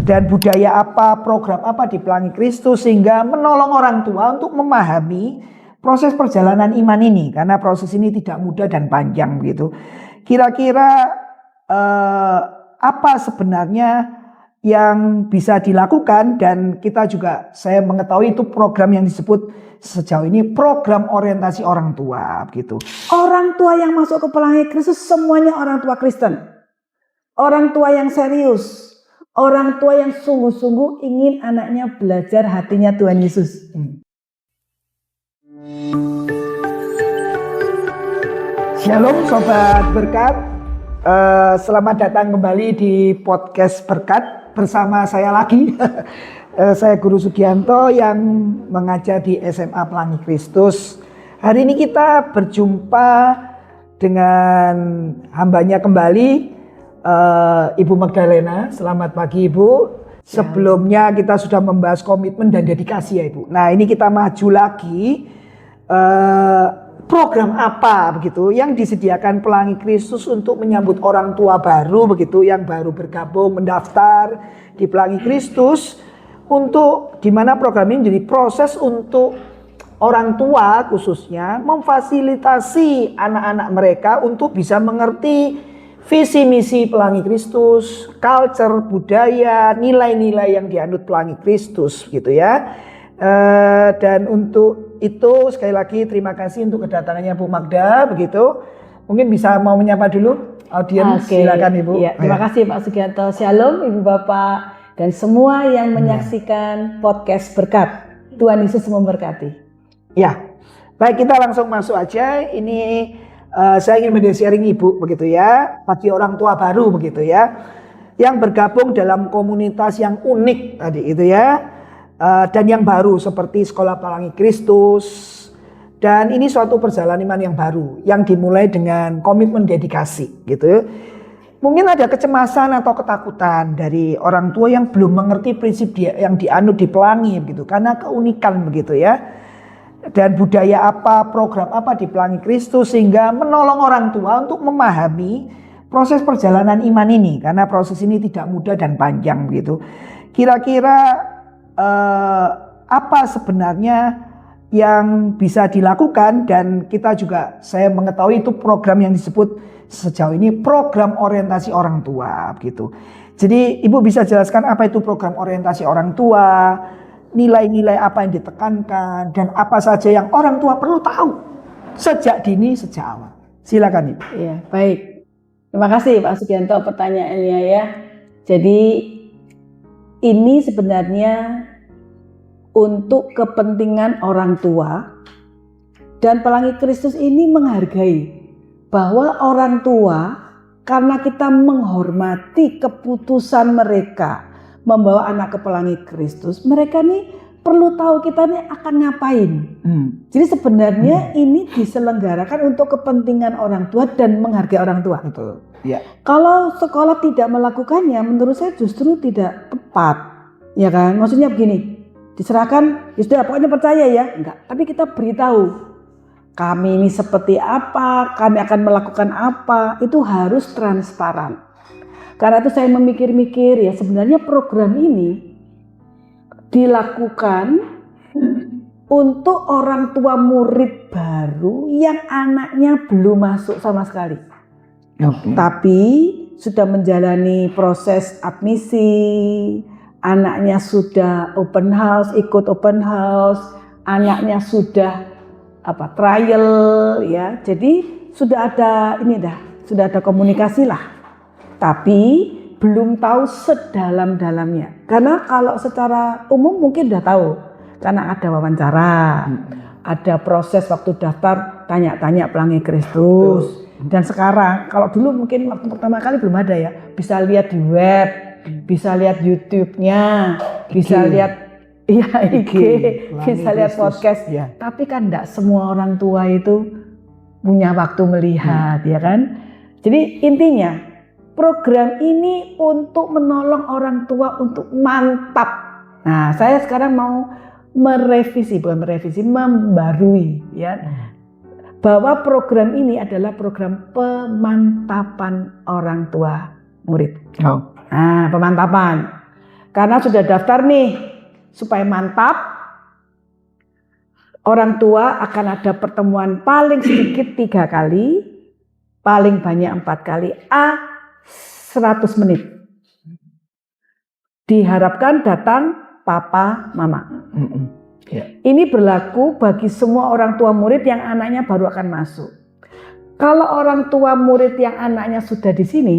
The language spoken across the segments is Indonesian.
dan budaya apa, program apa di Pelangi Kristus sehingga menolong orang tua untuk memahami proses perjalanan iman ini, karena proses ini tidak mudah dan panjang begitu. Kira-kira apa sebenarnya yang bisa dilakukan, dan kita juga, saya mengetahui itu program yang disebut sejauh ini program orientasi orang tua begitu. Orang tua yang masuk ke Pelangi Kristus semuanya orang tua Kristen. Orang tua yang serius, orang tua yang sungguh-sungguh ingin anaknya belajar hatinya Tuhan Yesus. Shalom Sobat Berkat, selamat datang kembali di podcast Berkat bersama saya lagi. Saya Guru Sugianto yang mengajar di SMA Pelangi Kristus. Hari ini kita berjumpa dengan hambanya kembali, Ibu Magdalena. Selamat pagi Ibu. Sebelumnya kita sudah membahas komitmen dan dedikasi ya Ibu. Nah ini kita maju lagi, program apa begitu yang disediakan Pelangi Kristus untuk menyambut orang tua baru begitu, yang baru bergabung mendaftar di Pelangi Kristus, untuk dimana program ini jadi proses untuk orang tua khususnya memfasilitasi anak-anak mereka untuk bisa mengerti visi misi Pelangi Kristus, culture, budaya, nilai-nilai yang dianut Pelangi Kristus gitu ya. Dan untuk itu sekali lagi terima kasih untuk kedatangannya Bu Magda begitu. Mungkin bisa mau menyapa dulu audiens. Silakan Ibu. Ya, terima kasih Pak Sugianto. Shalom Ibu Bapak dan semua yang menyaksikan podcast Berkat. Tuhan Yesus memberkati. Ya, baik, kita langsung masuk aja. Ini saya ingin men-sharing Ibu begitu ya, bagi orang tua baru begitu ya, yang bergabung dalam komunitas yang unik tadi itu ya. Dan yang baru seperti Sekolah Pelangi Kristus. Dan ini suatu perjalanan iman yang baru yang dimulai dengan komitmen dedikasi gitu. Mungkin ada kecemasan atau ketakutan dari orang tua yang belum mengerti prinsip yang dianut di Pelangi begitu, karena keunikan begitu ya. Dan budaya apa, program apa di Pelangi Kristus sehingga menolong orang tua untuk memahami proses perjalanan iman ini, karena proses ini tidak mudah dan panjang begitu. Kira-kira apa sebenarnya yang bisa dilakukan, dan kita juga, saya mengetahui itu program yang disebut sejauh ini program orientasi orang tua begitu. Jadi Ibu bisa jelaskan apa itu program orientasi orang tua, nilai-nilai apa yang ditekankan, dan apa saja yang orang tua perlu tahu sejak dini, sejak awal. Silakan Ibu. Ya, baik. Terima kasih Pak Sugianto pertanyaannya ya. Jadi ini sebenarnya untuk kepentingan orang tua, dan Pelangi Kristus ini menghargai bahwa orang tua, karena kita menghormati keputusan mereka membawa anak ke Pelangi Kristus, mereka nih perlu tahu kita nih akan ngapain. Jadi sebenarnya ini diselenggarakan untuk kepentingan orang tua dan menghargai orang tua. Betul. Ya. Kalau sekolah tidak melakukannya, menurut saya justru tidak tepat, ya kan? Maksudnya begini, diserahkan, ya sudah pokoknya percaya ya, enggak. Tapi kita beritahu, kami ini seperti apa, kami akan melakukan apa, itu harus transparan. Karena itu saya memikir-mikir ya, sebenarnya program ini dilakukan untuk orang tua murid baru yang anaknya belum masuk sama sekali. Tapi sudah menjalani proses admisi, anaknya sudah open house, ikut open house, anaknya sudah trial ya. Jadi sudah ada sudah ada komunikasi lah. Tapi belum tahu sedalam-dalamnya. Karena kalau secara umum mungkin udah tahu, karena ada wawancara, ada proses waktu daftar tanya-tanya Pelangi Kristus. Dan sekarang, kalau dulu mungkin waktu pertama kali belum ada ya, bisa lihat di web, bisa lihat YouTube-nya, bisa lihat IG, bisa lihat podcast. Ya. Tapi kan enggak semua orang tua itu punya waktu melihat, ya kan? Jadi intinya program ini untuk menolong orang tua untuk mantap. Nah, saya sekarang mau membarui ya. Bahwa program ini adalah program pemantapan orang tua murid. Nah, pemantapan. Karena sudah daftar nih, supaya mantap, orang tua akan ada pertemuan paling sedikit 3 kali, paling banyak 4 kali, 100 menit. Diharapkan datang papa, mama. Ini berlaku bagi semua orang tua murid yang anaknya baru akan masuk. Kalau orang tua murid yang anaknya sudah di sini,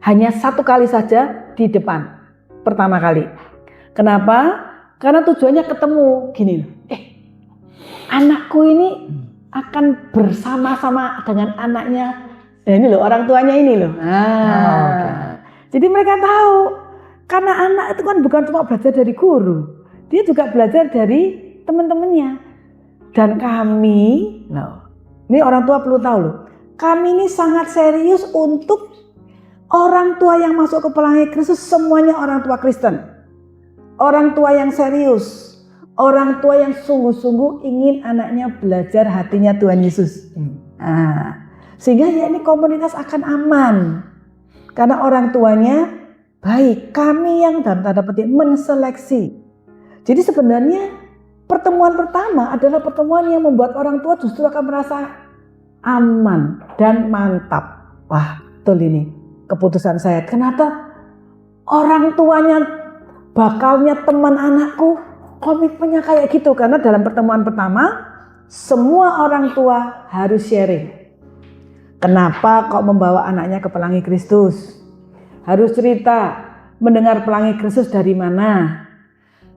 hanya 1 kali saja di depan. Pertama kali. Kenapa? Karena tujuannya ketemu. Gini loh. Anakku ini akan bersama-sama dengan anaknya. Ini loh orang tuanya ini loh. Jadi mereka tahu. Karena anak itu kan bukan cuma belajar dari guru. Dia juga belajar dari teman-temannya. Dan kami, ini orang tua perlu tahu loh. Kami ini sangat serius untuk orang tua yang masuk ke Pelangi Kristus, semuanya orang tua Kristen. Orang tua yang serius. Orang tua yang sungguh-sungguh ingin anaknya belajar hatinya Tuhan Yesus. Sehingga ya ini komunitas akan aman. Karena orang tuanya baik. Kami yang dalam tanda petik menseleksi. Jadi sebenarnya pertemuan pertama adalah pertemuan yang membuat orang tua justru akan merasa aman dan mantap. Wah, betul ini keputusan saya. Kenapa orang tuanya bakalnya teman anakku komitmennya kayak gitu? Karena dalam pertemuan pertama semua orang tua harus sharing. Kenapa kok membawa anaknya ke Pelangi Kristus? Harus cerita mendengar Pelangi Kristus dari mana.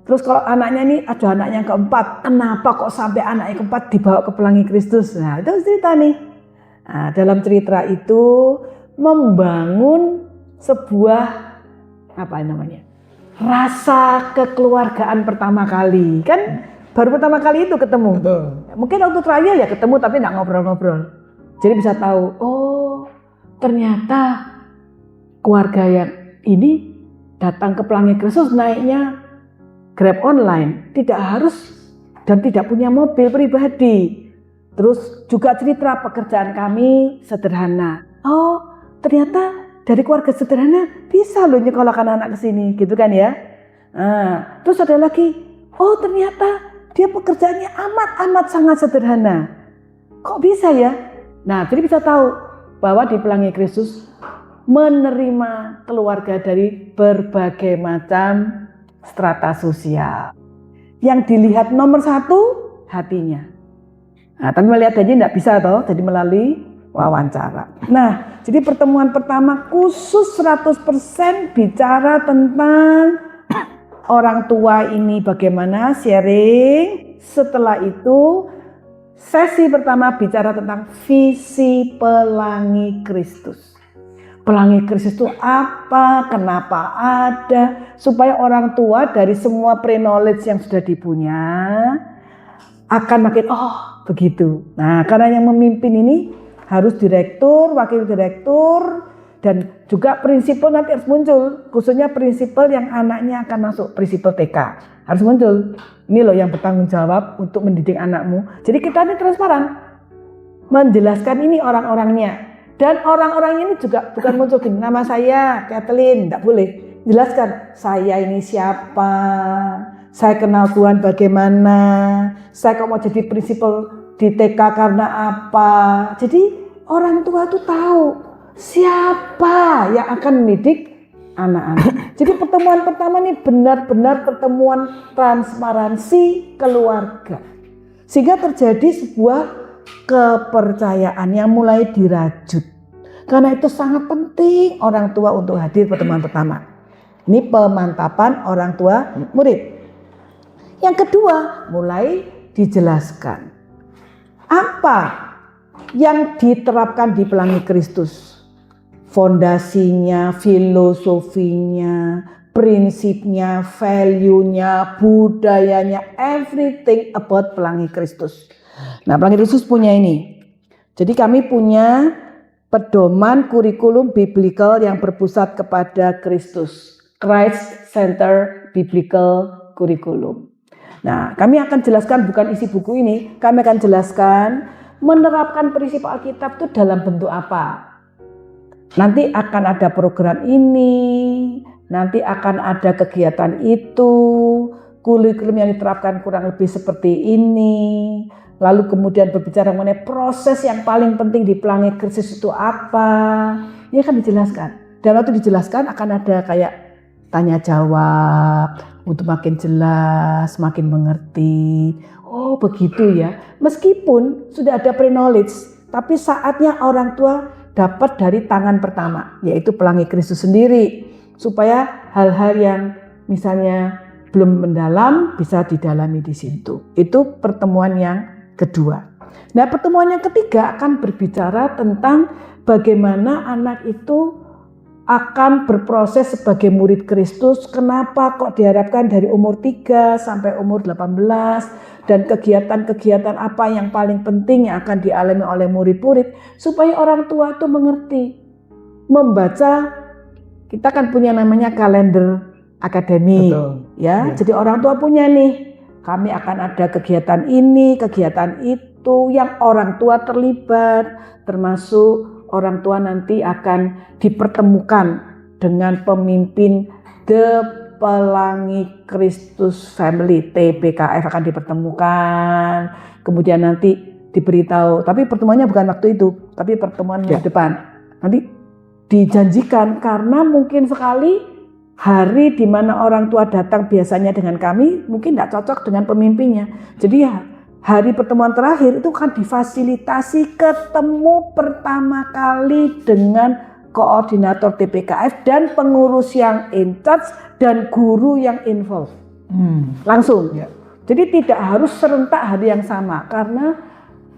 Terus kalau anaknya ini ada anak yang keempat, kenapa kok sampai anak yang keempat dibawa ke Pelangi Kristus? Nah itu cerita nih. Nah, dalam cerita itu membangun sebuah rasa kekeluargaan pertama kali. Kan baru pertama kali itu ketemu. Betul. Mungkin waktu trial ya ketemu tapi nggak ngobrol-ngobrol. Jadi bisa tahu, oh ternyata keluarga yang ini datang ke Pelangi Kristus naiknya Grab online, tidak harus dan tidak punya mobil pribadi. Terus juga cerita pekerjaan kami sederhana. Oh, ternyata dari keluarga sederhana bisa loh nyekolahkan anak ke sini, gitu kan ya. Terus ada lagi, oh ternyata dia pekerjaannya amat sangat sederhana. Kok bisa ya? Nah, jadi bisa tahu bahwa di Pelangi Kristus menerima keluarga dari berbagai macam strata sosial. Yang dilihat nomor 1 hatinya. Nah, tapi melihat aja tidak bisa toh, jadi melalui wawancara. Nah, jadi pertemuan pertama khusus 100% bicara tentang orang tua ini bagaimana sharing. Setelah itu sesi pertama bicara tentang visi Pelangi Kristus. Pelangi Kristus itu apa, kenapa ada, supaya orang tua dari semua pre-knowledge yang sudah dipunya akan makin begitu. Nah, karena yang memimpin ini harus direktur, wakil direktur, dan juga prinsipal nanti harus muncul, khususnya prinsipal yang anaknya akan masuk, prinsipal TK harus muncul. Ini loh yang bertanggung jawab untuk mendidik anakmu. Jadi kita ini transparan, menjelaskan ini orang-orangnya. Dan orang-orang ini juga bukan muncul gini, nama saya Kathleen, tidak boleh. Jelaskan, saya ini siapa, saya kenal Tuhan bagaimana, saya kok mau jadi prinsipal di TK karena apa. Jadi orang tua tuh tahu siapa yang akan mendidik anak-anak. Jadi pertemuan pertama ini benar-benar pertemuan transparansi keluarga. Sehingga terjadi sebuah kepercayaan yang mulai dirajut. Karena itu sangat penting orang tua untuk hadir pertemuan pertama. Ini pemantapan orang tua murid. Yang kedua, mulai dijelaskan apa yang diterapkan di Pelangi Kristus. Fondasinya, filosofinya, prinsipnya, value-nya, budayanya, everything about Pelangi Kristus. Nah, Pelangi Kristus punya ini. Jadi kami punya pedoman kurikulum biblical yang berpusat kepada Kristus. Christ Center Biblical Curriculum. Nah, kami akan jelaskan bukan isi buku ini, kami akan jelaskan menerapkan prinsip Alkitab itu dalam bentuk apa. Nanti akan ada program ini, nanti akan ada kegiatan itu, kurikulum yang diterapkan kurang lebih seperti ini. Lalu kemudian berbicara mengenai proses yang paling penting di Pelangi Kristus itu apa. Ini akan dijelaskan. Dan waktu dijelaskan akan ada kayak tanya jawab untuk makin jelas, makin mengerti. Oh begitu ya. Meskipun sudah ada pre-knowledge, tapi saatnya orang tua dapat dari tangan pertama, yaitu Pelangi Kristus sendiri, supaya hal-hal yang misalnya belum mendalam bisa didalami di situ. Itu pertemuan yang kedua. Nah, pertemuan yang ketiga akan berbicara tentang bagaimana anak itu akan berproses sebagai murid Kristus. Kenapa kok diharapkan dari umur 3 sampai umur 18, dan kegiatan-kegiatan apa yang paling penting yang akan dialami oleh murid-murid supaya orang tua itu mengerti. Membaca, kita kan punya namanya kalender akademik. Ya. Jadi orang tua punya nih, kami akan ada kegiatan ini, kegiatan itu yang orang tua terlibat, termasuk orang tua nanti akan dipertemukan dengan pemimpin The Pelangi Kristus Family, TPKF akan dipertemukan. Kemudian nanti diberitahu, tapi pertemuannya bukan waktu itu, tapi pertemuan minggu depan. Nanti dijanjikan, karena mungkin sekali hari di mana orang tua datang biasanya dengan kami mungkin tidak cocok dengan pemimpinnya. Jadi ya hari pertemuan terakhir itu kan difasilitasi ketemu pertama kali dengan koordinator TPKF dan pengurus yang in charge dan guru yang involved. Langsung. Ya. Jadi tidak harus serentak hari yang sama, karena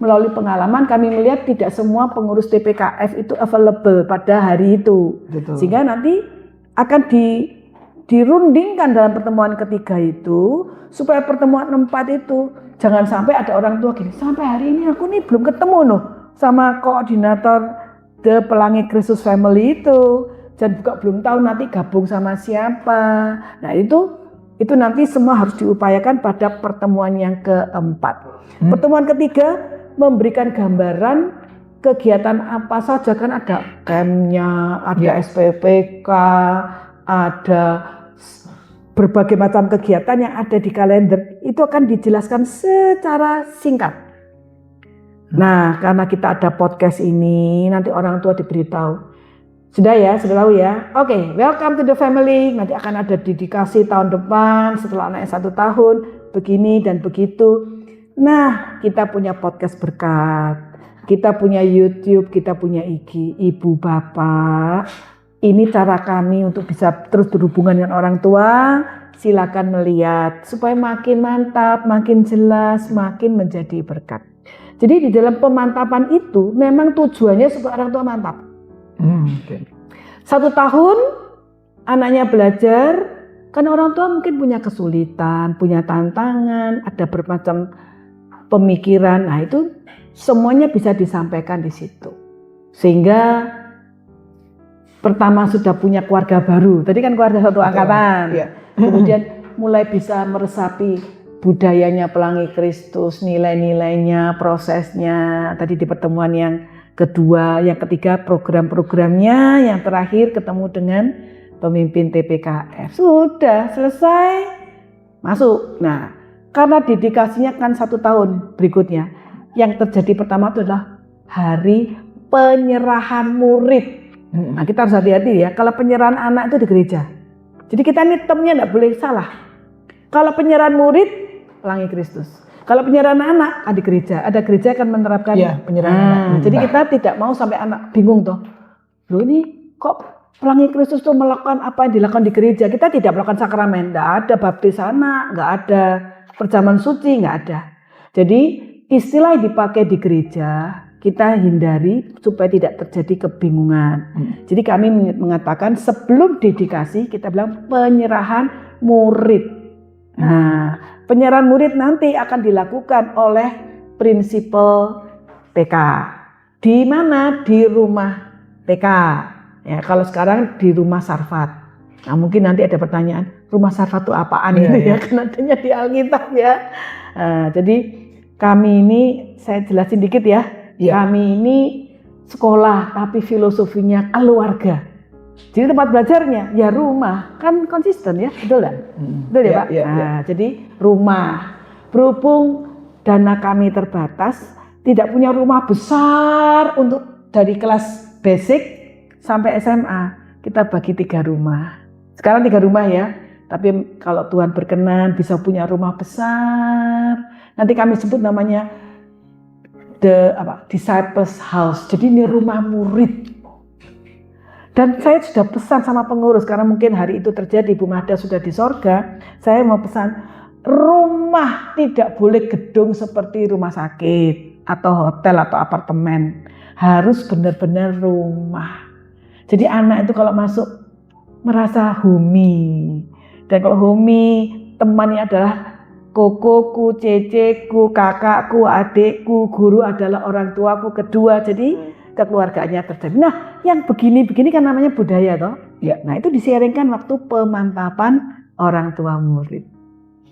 melalui pengalaman kami melihat tidak semua pengurus TPKF itu available pada hari itu. Betul. Sehingga nanti akan dirundingkan dalam pertemuan ketiga itu, supaya pertemuan 4 itu jangan sampai ada orang tua gini, sampai hari ini aku nih belum ketemu sama koordinator The Pelangi Kristus Family itu, dan juga belum tahu nanti gabung sama siapa. Nah itu nanti semua harus diupayakan pada pertemuan yang keempat. Pertemuan ketiga memberikan gambaran kegiatan apa saja, kan ada campnya, ada SPPK, ada berbagai macam kegiatan yang ada di kalender. Itu akan dijelaskan secara singkat. Nah, karena kita ada podcast ini, nanti orang tua diberitahu. Sudah tahu ya. Oke, welcome to the family. Nanti akan ada dedikasi tahun depan setelah anaknya 1 tahun, begini dan begitu. Nah, kita punya podcast berkat, kita punya YouTube, kita punya IG. Ibu bapak, ini cara kami untuk bisa terus berhubungan dengan orang tua. Silakan melihat supaya makin mantap, makin jelas, makin menjadi berkat. Jadi di dalam pemantapan itu memang tujuannya supaya orang tua mantap. 1 tahun anaknya belajar, kan orang tua mungkin punya kesulitan, punya tantangan, ada bermacam pemikiran. Nah itu semuanya bisa disampaikan di situ. Sehingga pertama sudah punya keluarga baru. Tadi kan keluarga satu angkatan. Ya. Kemudian mulai bisa meresapi budayanya Pelangi Kristus, nilai-nilainya, prosesnya. Tadi di pertemuan yang kedua, yang ketiga program-programnya, yang terakhir ketemu dengan pemimpin TPKF. Sudah selesai, masuk. Nah, karena dedikasinya kan 1 tahun berikutnya. Yang terjadi pertama itu adalah hari penyerahan murid. Nah, kita harus hati-hati ya, kalau penyerahan anak itu di gereja. Jadi kita ini termnya tidak boleh salah. Kalau penyerahan murid, Pelangi Kristus. Kalau penyerahan anak, di gereja. Ada gereja akan menerapkan penyerahan anak. Jadi kita tidak mau sampai anak bingung toh. Loh ini kok Pelangi Kristus tuh melakukan apa yang dilakukan di gereja? Kita tidak melakukan sakramen, tidak ada baptis anak, nggak ada perjamuan suci, nggak ada. Jadi istilah yang dipakai di gereja kita hindari supaya tidak terjadi kebingungan. Jadi kami mengatakan sebelum dedikasi kita bilang penyerahan murid. Nah, penyerahan murid nanti akan dilakukan oleh prinsipal TK. Di mana? Di rumah TK. Ya, kalau sekarang di rumah Sarfat. Nah, mungkin nanti ada pertanyaan, rumah Sarfat itu apaan gitu ya? Kan adanya di Alkitab ya. Jadi kami ini, saya jelasin dikit ya. Kami ini sekolah tapi filosofinya keluarga. Jadi tempat belajarnya ya rumah, kan konsisten ya, betul kan? Betul ya, Pak? Nah, jadi rumah. Berhubung dana kami terbatas, tidak punya rumah besar untuk dari kelas basic sampai SMA, kita bagi 3 rumah. Sekarang 3 rumah ya, tapi kalau Tuhan berkenan bisa punya rumah besar. Nanti kami sebut namanya Disciples House. Jadi ini rumah murid. Dan saya sudah pesan sama pengurus, karena mungkin hari itu terjadi, Bu Mahda sudah di sorga. Saya mau pesan, rumah tidak boleh gedung seperti rumah sakit atau hotel atau apartemen. Harus benar-benar rumah. Jadi anak itu kalau masuk merasa homey. Dan kalau homey, temannya adalah kokoku, ceceku, kakakku, adikku, guru adalah orang tuaku kedua. Jadi kekeluargaannya terjadi. Nah, yang begini-begini kan namanya budaya toh. Ya. Nah, itu disiaringkan waktu pemantapan orang tua murid.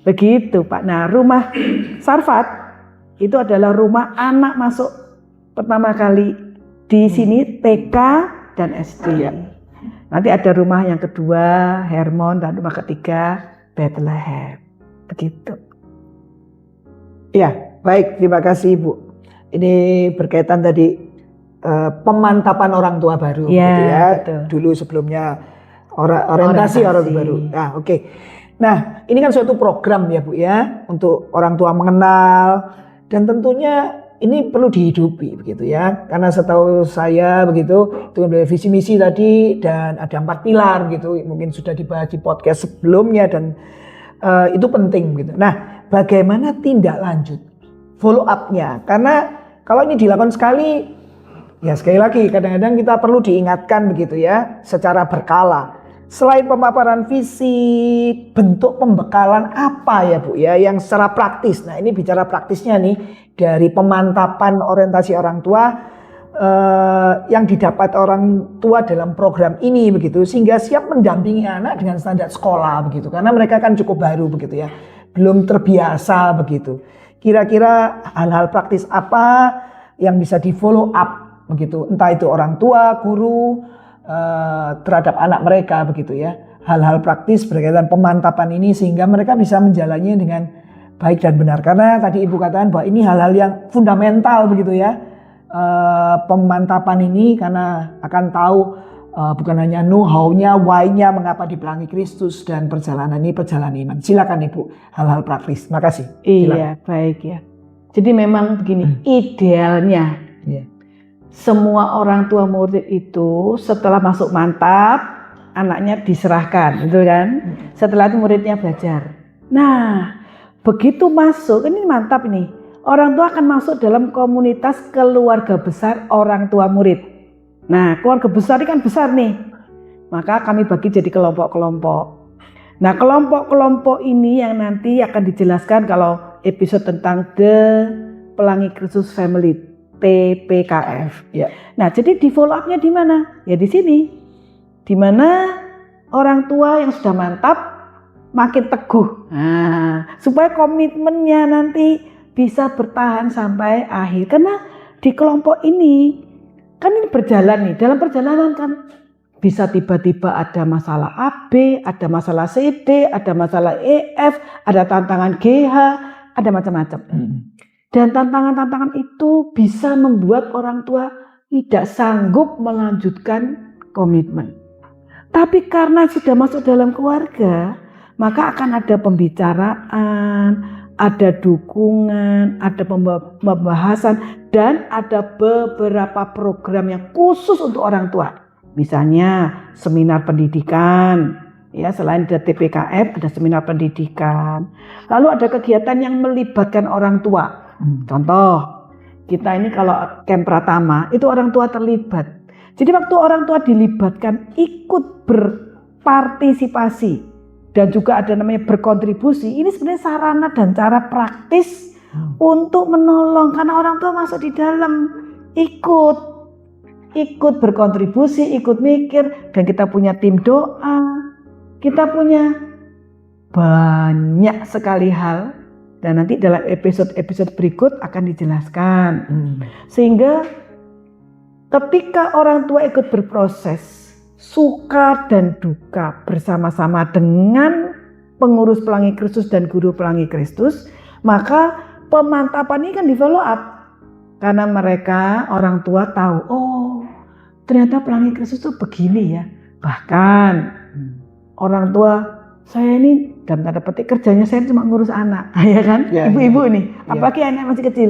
Begitu, Pak. Nah, rumah Sarfat itu adalah rumah anak masuk pertama kali di sini TK dan SD. Ya. Nanti ada rumah yang kedua Hermon dan rumah ketiga Bethlehem. Begitu. Ya, baik, terima kasih Ibu. Ini berkaitan tadi pemantapan orang tua baru, ya, gitu ya. Betul. Dulu sebelumnya orientasi orang tua baru. Nah, oke. Nah, ini kan suatu program ya Bu ya, untuk orang tua mengenal, dan tentunya ini perlu dihidupi begitu ya. Karena setahu saya begitu, itu kan visi misi tadi dan ada 4 pilar gitu. Mungkin sudah dibahas di podcast sebelumnya dan itu penting gitu. Nah, bagaimana tindak lanjut, follow up-nya? Karena kalau ini dilakukan sekali, ya sekali lagi kadang-kadang kita perlu diingatkan begitu ya, secara berkala. Selain pemaparan visi, bentuk pembekalan apa ya Bu ya yang secara praktis. Nah, ini bicara praktisnya nih dari pemantapan orientasi orang tua yang didapat orang tua dalam program ini begitu, sehingga siap mendampingi anak dengan standar sekolah begitu. Karena mereka kan cukup baru begitu ya. Belum terbiasa begitu. Kira-kira hal-hal praktis apa yang bisa di follow up begitu, entah itu orang tua, guru terhadap anak mereka begitu ya. Hal-hal praktis berkaitan pemantapan ini sehingga mereka bisa menjalaninya dengan baik dan benar. Karena tadi Ibu katakan bahwa ini hal-hal yang fundamental begitu ya. Pemantapan ini karena akan tahu bukan hanya know how-nya, why-nya, mengapa dipelangi Kristus, dan perjalanan ini perjalanan iman. Silakan Ibu, hal-hal praktis. Makasih. Iya, baik ya. Jadi memang begini, idealnya. Yeah. Semua orang tua murid itu setelah masuk mantap, anaknya diserahkan, gitu kan? Setelah itu muridnya belajar. Nah, begitu masuk, ini mantap nih. Orang tua akan masuk dalam komunitas keluarga besar orang tua murid. Nah, keluarga besar ini kan besar nih. Maka kami bagi jadi kelompok-kelompok. Nah, kelompok-kelompok ini yang nanti akan dijelaskan kalau episode tentang The Pelangi Kristus Family. TPKF. Ya. Nah, jadi di follow up-nya di mana? Ya di sini. Di mana orang tua yang sudah mantap makin teguh. Nah, supaya komitmennya nanti bisa bertahan sampai akhir. Karena di kelompok ini kan ini berjalan nih. Dalam perjalanan kan bisa tiba-tiba ada masalah AB, ada masalah CD, ada masalah EF, ada tantangan GH, ada macam-macam. Dan tantangan-tantangan itu bisa membuat orang tua tidak sanggup melanjutkan komitmen. Tapi karena sudah masuk dalam keluarga, maka akan ada pembicaraan, ada dukungan, ada pembahasan, dan ada beberapa program yang khusus untuk orang tua. Misalnya seminar pendidikan, ya selain ada TPKF ada seminar pendidikan. Lalu ada kegiatan yang melibatkan orang tua. Contoh, kita ini kalau camp Pratama itu orang tua terlibat. Jadi waktu orang tua dilibatkan ikut berpartisipasi dan juga ada namanya berkontribusi. Ini sebenarnya sarana dan cara praktis untuk menolong karena orang tua masuk di dalam ikut berkontribusi, ikut mikir, dan kita punya tim doa. Kita punya banyak sekali hal. Dan nanti dalam episode berikut akan dijelaskan. Sehingga ketika orang tua ikut berproses, suka dan duka bersama-sama dengan pengurus Pelangi Kristus dan guru Pelangi Kristus, maka pemantapan ini kan di follow up. Karena mereka orang tua tahu, oh ternyata Pelangi Kristus itu begini ya. Bahkan orang tua saya ini dalam tanda petik kerjanya saya cuma ngurus anak, ya kan? Ibu-ibu ini, apalagi anak masih kecil.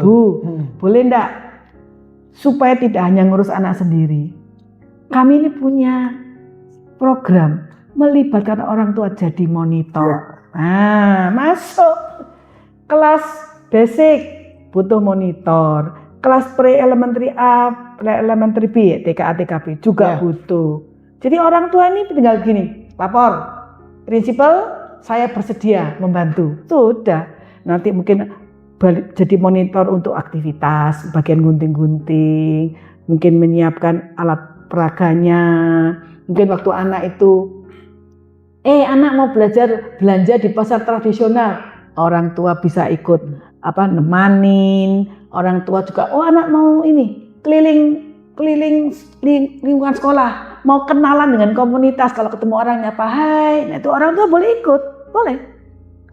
Bu, boleh enggak supaya tidak hanya ngurus anak sendiri? Kami ini punya program melibatkan orang tua jadi monitor. Nah, masuk kelas basic butuh monitor, kelas pre-elementary A, pre-elementary B, TKA, TKB juga butuh. Jadi orang tua ini tinggal gini, lapor, prinsipal saya bersedia membantu. Sudah, nanti mungkin jadi monitor untuk aktivitas, bagian gunting-gunting, mungkin menyiapkan alat peraganya, mungkin waktu anak itu anak mau belajar belanja di pasar tradisional, orang tua bisa ikut nemanin, orang tua juga anak mau ini keliling lingkungan sekolah, mau kenalan dengan komunitas, kalau ketemu orang nyapa hai, nah itu orang tua boleh ikut, boleh.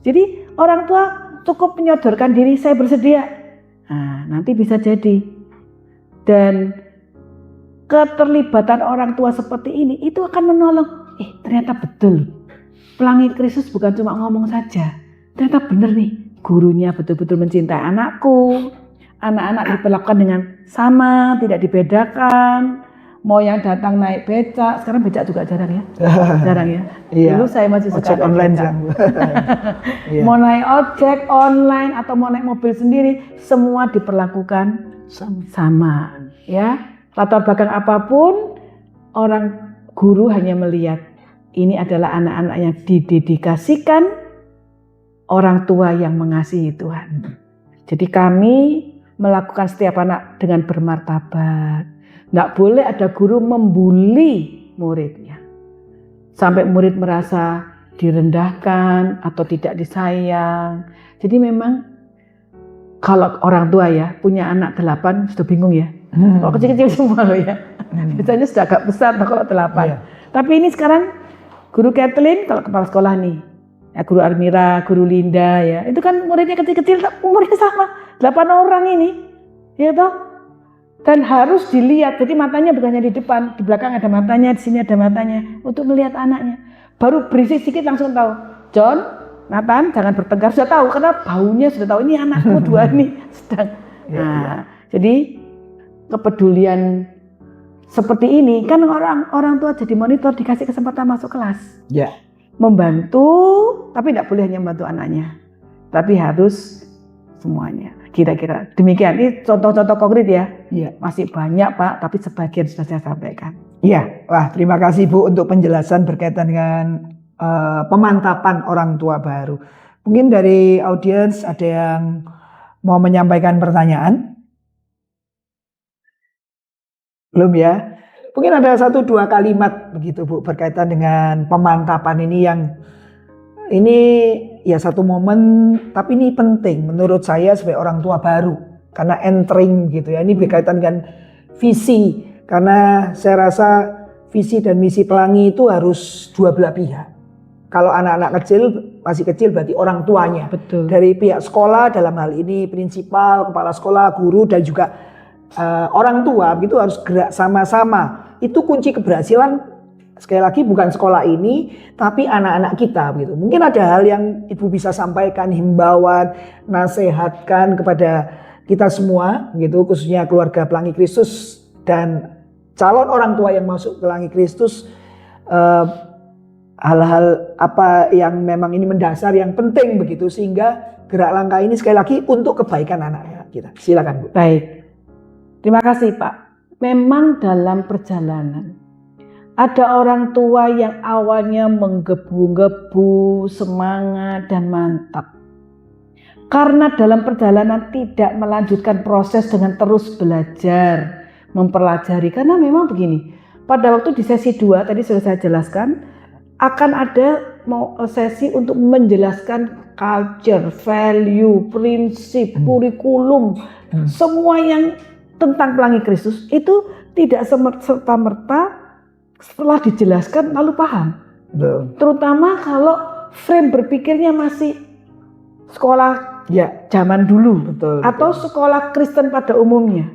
Jadi orang tua cukup menyodorkan diri, saya bersedia, nah nanti bisa jadi. Dan keterlibatan orang tua seperti ini itu akan menolong, ternyata betul Pelangi Kristus bukan cuma ngomong saja, ternyata benar nih, gurunya betul-betul mencintai anakku, anak-anak diperlakukan dengan sama, tidak dibedakan, mau yang datang naik becak, sekarang becak juga jarang ya, jarang ya. Dulu saya masih suka ojek online becak. Mau naik ojek online atau mau naik mobil sendiri, semua diperlakukan sama, ya. Latar belakang apapun, orang guru hanya melihat ini adalah anak-anak yang didedikasikan orang tua yang mengasihi Tuhan. Jadi kami melakukan setiap anak dengan bermartabat. Nggak boleh ada guru membuli muridnya. Sampai murid merasa direndahkan atau tidak disayang. Jadi memang kalau orang tua ya punya anak 8 sudah bingung ya. Kalau kecil-kecil semua loh ya. Biasanya sudah agak besar kalau 8. Tapi ini sekarang guru Kathleen kalau kepala sekolah nih. Ya, guru Armira, guru Linda ya. Itu kan muridnya kecil-kecil, umurnya sama. 8 orang ini. Ya toh? Dan harus dilihat. Jadi matanya bukan hanya di depan, di belakang ada matanya, di sini ada matanya untuk melihat anaknya. Baru berisik sedikit langsung tahu. John, Nathan, jangan bertengkar, sudah tahu karena baunya sudah tahu ini anakku dua nih sedang. Nah, jadi kepedulian seperti ini kan orang tua jadi monitor dikasih kesempatan masuk kelas. Membantu, tapi tidak boleh hanya membantu anaknya, tapi harus semuanya. Kira-kira demikian. Ini contoh-contoh konkret ya. Masih banyak Pak, tapi sebagian sudah saya sampaikan. Wah, terima kasih Bu untuk penjelasan berkaitan dengan pemantapan orang tua baru. Mungkin dari audiens ada yang mau menyampaikan pertanyaan? Belum ya? Mungkin ada 1-2 kalimat begitu Bu berkaitan dengan pemantapan ini yang ini ya satu momen, tapi ini penting menurut saya sebagai orang tua baru karena entering gitu ya. Ini berkaitan dengan visi, karena saya rasa visi dan misi Pelangi itu harus dua belah pihak. Kalau anak-anak kecil masih kecil berarti orang tuanya. Betul. Dari pihak sekolah dalam hal ini prinsipal, kepala sekolah, guru dan juga orang tua itu harus gerak sama-sama. Itu kunci keberhasilan. Sekali lagi bukan sekolah ini, tapi anak-anak kita gitu. Mungkin ada hal yang Ibu bisa sampaikan, himbauan, nasihatkan kepada kita semua gitu, khususnya keluarga Pelangi Kristus dan calon orang tua yang masuk Pelangi Kristus. Hal-hal apa yang memang ini mendasar, yang penting begitu, sehingga gerak langkah ini sekali lagi untuk kebaikan anak-anak kita. Silakan Bu. Baik, terima kasih Pak. Memang dalam perjalanan ada orang tua yang awalnya menggebu-gebu, semangat dan mantap. Karena dalam perjalanan tidak melanjutkan proses dengan terus belajar, mempelajari. Karena memang begini, pada waktu di sesi 2 tadi sudah saya jelaskan, akan ada sesi untuk menjelaskan culture, value, prinsip, kurikulum, semua yang tentang Pelangi Kristus itu tidak serta-merta setelah dijelaskan lalu paham. Betul. Terutama kalau frame berpikirnya masih sekolah Ya, zaman dulu betul. atau sekolah Kristen pada umumnya.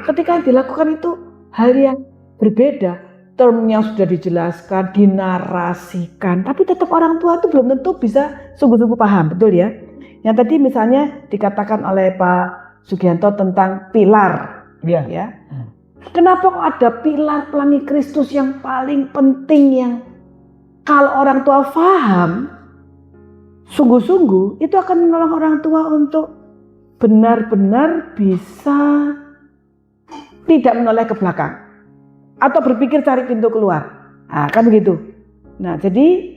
Ketika dilakukan itu hal yang berbeda, termnya sudah dijelaskan, dinarasikan, tapi tetap orang tua itu belum tentu bisa sungguh-sungguh paham, betul ya? Yang tadi misalnya dikatakan oleh Pak Sugianto tentang pilar, Ya. ya. Kenapa kok ada pilar Pelangi Kristus yang paling penting yang kalau orang tua paham sungguh-sungguh itu akan menolong orang tua untuk benar-benar bisa tidak menoleh ke belakang atau berpikir cari pintu keluar. Nah, kan begitu. Nah, jadi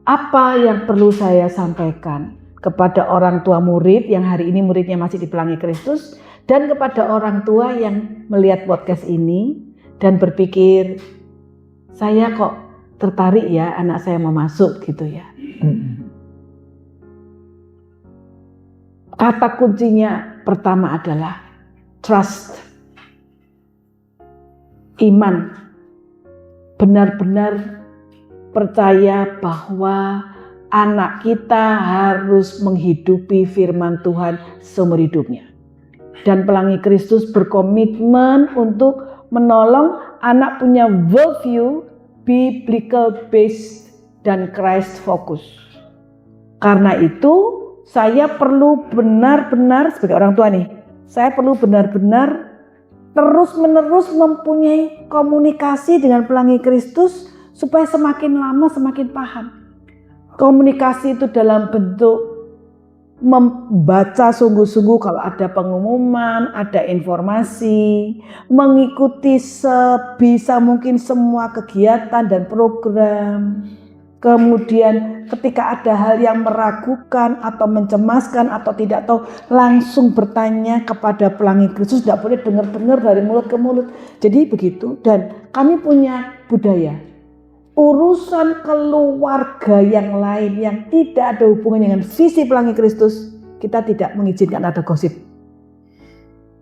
apa yang perlu saya sampaikan kepada orang tua murid yang hari ini muridnya masih di Pelangi Kristus dan kepada orang tua yang melihat podcast ini dan berpikir saya kok tertarik ya anak saya mau masuk gitu ya. Kata kuncinya pertama adalah trust. Iman. Benar-benar percaya bahwa anak kita harus menghidupi firman Tuhan seumur hidupnya. Dan Pelangi Kristus berkomitmen untuk menolong anak punya worldview biblical based dan Christ focus. Karena itu saya perlu benar-benar sebagai orang tua nih, saya perlu benar-benar terus-menerus mempunyai komunikasi dengan Pelangi Kristus supaya semakin lama semakin paham. Komunikasi itu dalam bentuk membaca sungguh-sungguh kalau ada pengumuman, ada informasi, mengikuti sebisa mungkin semua kegiatan dan program. Kemudian ketika ada hal yang meragukan atau mencemaskan atau tidak tahu, langsung bertanya kepada Pelangi Kristus, tidak boleh dengar-dengar dari mulut ke mulut. Jadi begitu, dan kami punya budaya. Urusan keluarga yang lain yang tidak ada hubungan dengan visi Pelangi Kristus, kita tidak mengizinkan ada gosip.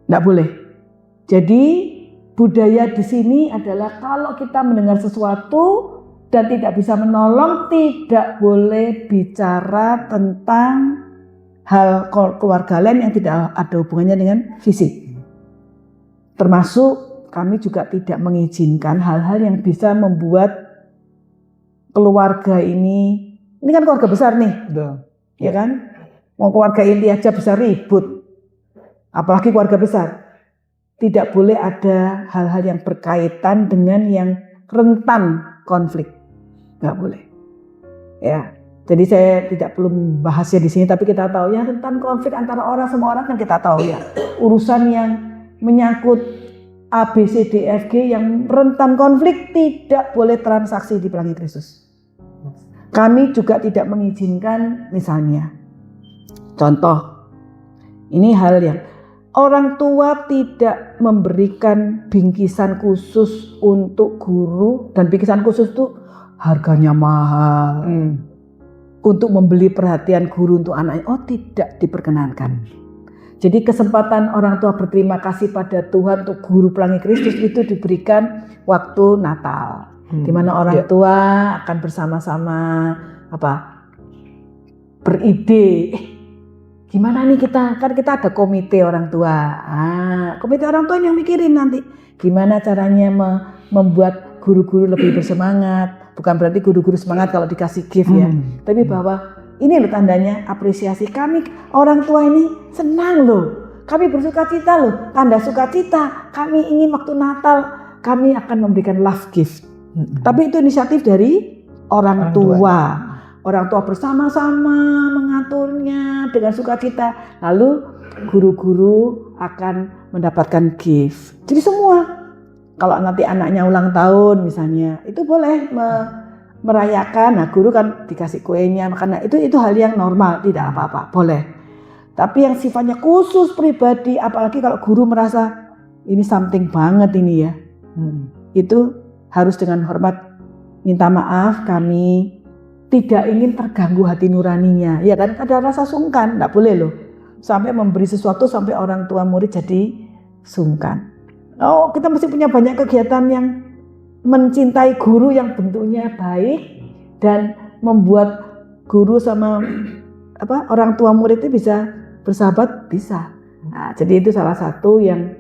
Tidak boleh. Jadi budaya di sini adalah kalau kita mendengar sesuatu dan tidak bisa menolong, tidak boleh bicara tentang hal keluarga lain yang tidak ada hubungannya dengan visi. Termasuk kami juga tidak mengizinkan hal-hal yang bisa membuat keluarga ini kan keluarga besar nih, ya kan? Mau keluarga inti aja bisa ribut, apalagi keluarga besar. Tidak boleh ada hal-hal yang berkaitan dengan yang rentan konflik, nggak boleh. Ya, jadi saya tidak perlu membahasnya di sini, tapi kita tahu ya rentan konflik antara orang sama orang kan kita tahu ya. Urusan yang menyangkut A, B, C, D, F, G yang rentan konflik tidak boleh transaksi di Pelangi Kristus. Kami juga tidak mengizinkan misalnya, contoh, ini hal yang orang tua tidak memberikan bingkisan khusus untuk guru dan bingkisan khusus itu harganya mahal. Untuk membeli perhatian guru untuk anaknya, oh tidak diperkenankan. Jadi kesempatan orang tua berterima kasih pada Tuhan untuk guru Pelangi Kristus itu diberikan waktu Natal, di mana orang tua akan bersama-sama beride. Gimana nih kita ada komite orang tua. Komite orang tua yang mikirin nanti gimana caranya membuat guru-guru lebih bersemangat. Bukan berarti guru-guru semangat kalau dikasih gift ya, tapi bahwa ini loh tandanya apresiasi kami orang tua ini senang loh. Kami bersukacita loh, tanda sukacita. Kami ingin waktu Natal kami akan memberikan love gift. Tapi itu inisiatif dari orang tua. Orang tua bersama-sama mengaturnya dengan sukacita. Lalu guru-guru akan mendapatkan gift. Jadi semua. Kalau nanti anaknya ulang tahun misalnya, itu boleh merayakan. Nah, guru kan dikasih kuenya, karena itu hal yang normal, tidak apa-apa, boleh. Tapi yang sifatnya khusus pribadi, apalagi kalau guru merasa ini something banget ini ya, itu harus dengan hormat minta maaf, kami tidak ingin terganggu hati nuraninya. Ya kan, ada rasa sungkan, tidak boleh loh. Sampai memberi sesuatu sampai orang tua murid jadi sungkan. Oh, kita mesti punya banyak kegiatan yang mencintai guru yang bentuknya baik dan membuat guru sama orang tua murid itu bisa bersahabat, bisa. Nah, jadi itu salah satu yang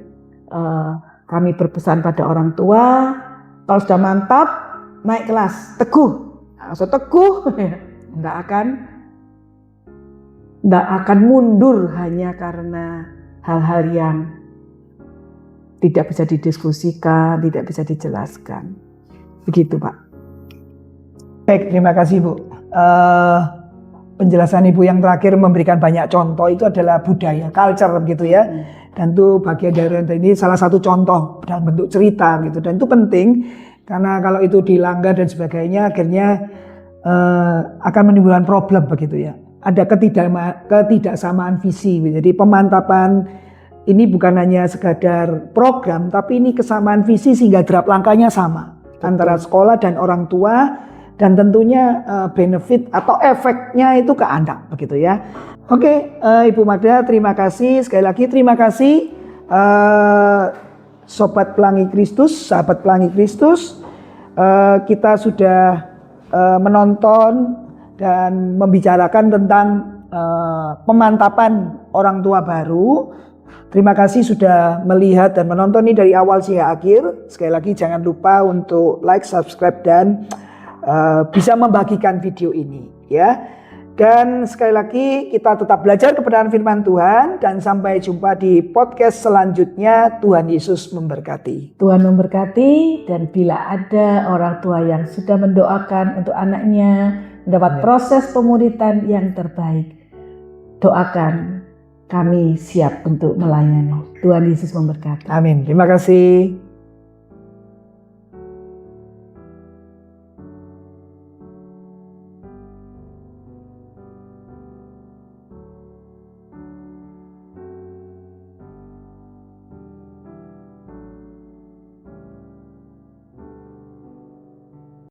kami berpesan pada orang tua. Kalau sudah mantap, naik kelas, teguh. Nah, so teguh, nggak akan mundur hanya karena hal-hal yang tidak bisa didiskusikan, tidak bisa dijelaskan. Begitu, Pak. Baik, terima kasih Bu. Penjelasan Ibu yang terakhir memberikan banyak contoh itu adalah budaya, culture begitu ya. Dan itu bagian dari ini salah satu contoh dalam bentuk cerita gitu. Dan itu penting karena kalau itu dilanggar dan sebagainya akhirnya akan menimbulkan problem begitu ya. Ada ketidaksamaan visi. Jadi pemantapan ini bukan hanya sekadar program tapi ini kesamaan visi sehingga draft langkahnya sama antara sekolah dan orang tua. Dan tentunya benefit atau efeknya itu ke anak begitu ya. Oke, Ibu Mada terima kasih. Sekali lagi terima kasih Sobat Pelangi Kristus, sahabat Pelangi Kristus. Kita sudah menonton dan membicarakan tentang pemantapan orang tua baru. Terima kasih sudah melihat dan menonton ini dari awal hingga akhir. Sekali lagi jangan lupa untuk like, subscribe dan bisa membagikan video ini ya. Dan sekali lagi kita tetap belajar kebenaran firman Tuhan dan sampai jumpa di podcast selanjutnya. Tuhan Yesus memberkati. Tuhan memberkati, dan bila ada orang tua yang sudah mendoakan untuk anaknya mendapat proses pemuritan yang terbaik, doakan, kami siap untuk melayani. Tuhan Yesus memberkati. Amin. Terima kasih.